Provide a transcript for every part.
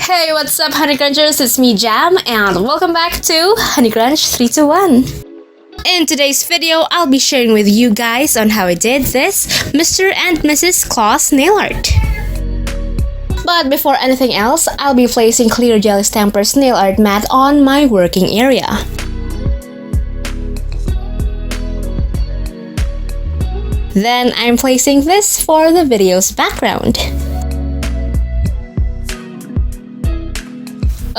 Hey, what's up, honeycrunchers? It's me, Jham, and welcome back to honeycrunch321. In today's video, I'll be sharing with you guys on how I did this Mr&Mrs Clause nail art. But before anything else, I'll be placing clear jelly stampers nail art mat on my working area. Then I'm placing this for the video's background.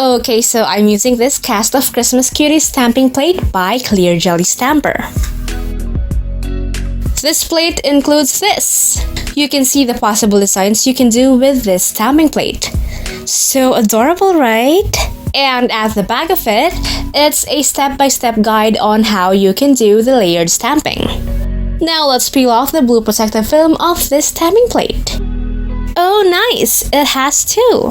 Okay, so I'm using this cast of Christmas Cuties stamping plate by Clear Jelly Stamper. This plate includes this. You can see the possible designs you can do with this stamping plate. So adorable, right? And at the back of it, it's a step-by-step guide on how you can do the layered stamping. Now let's peel off the blue protective film of this stamping plate. Oh nice, it has two.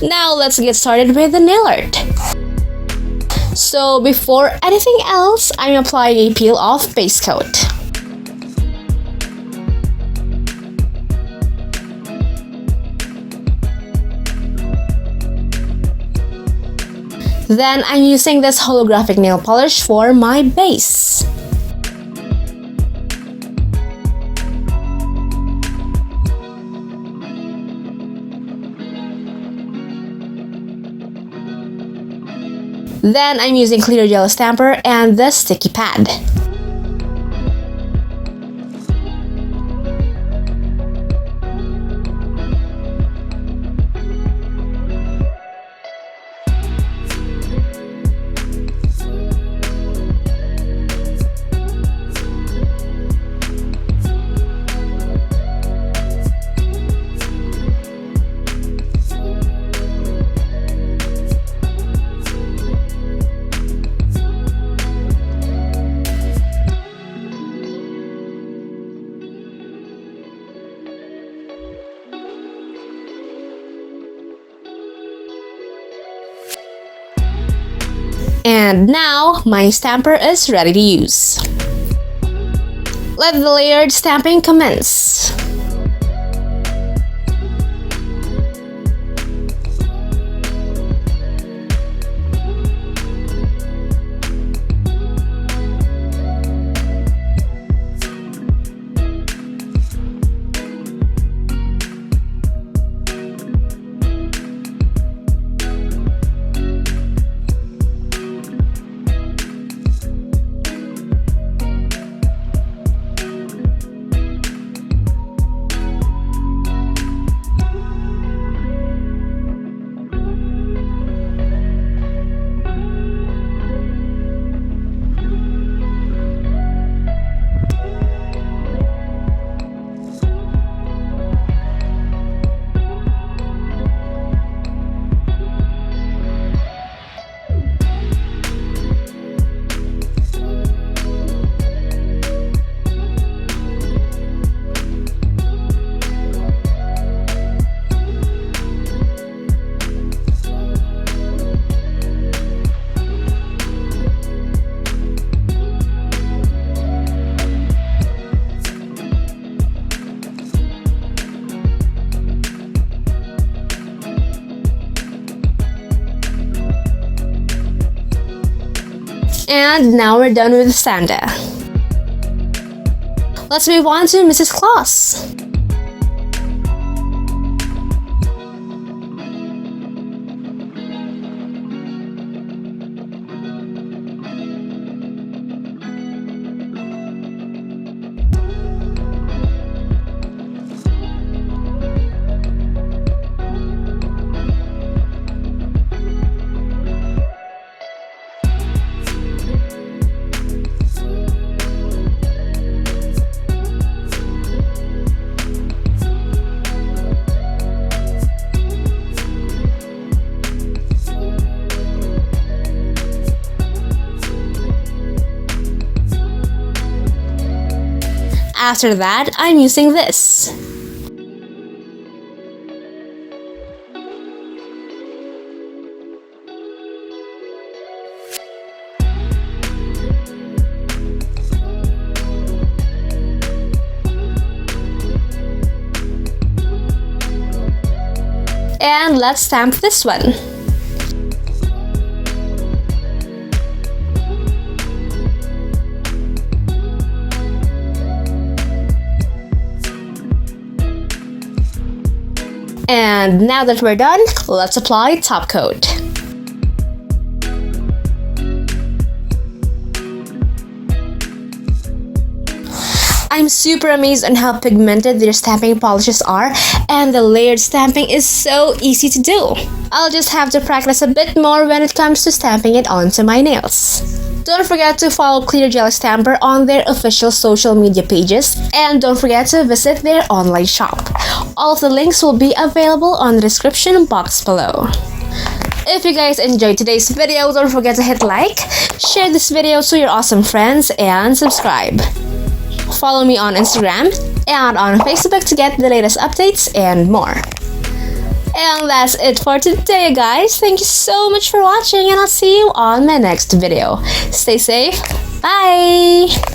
Now let's get started with the nail art. So before anything else, I'm applying a peel-off base coat. Then I'm using this holographic nail polish for my base. Then I'm using Clear Jelly Stamper and the sticky pad. And now, my stamper is ready to use. Let the layered stamping commence. And now we're done with Santa. Let's move on to Mrs. Clause. After that, I'm using this. And let's stamp this one. And now that we're done, let's apply top coat. I'm super amazed on how pigmented their stamping polishes are, and the layered stamping is so easy to do. I'll just have to practice a bit more when it comes to stamping it onto my nails. Don't forget to follow Clear Jelly Stamper on their official social media pages, and don't forget to visit their online shop. All of the links will be available on the description box below. If you guys enjoyed today's video, don't forget to hit like, share this video to your awesome friends, and subscribe. Follow me on Instagram and on Facebook to get the latest updates and more. And that's it for today, guys. Thank you so much for watching, and I'll see you on my next video. Stay safe. Bye!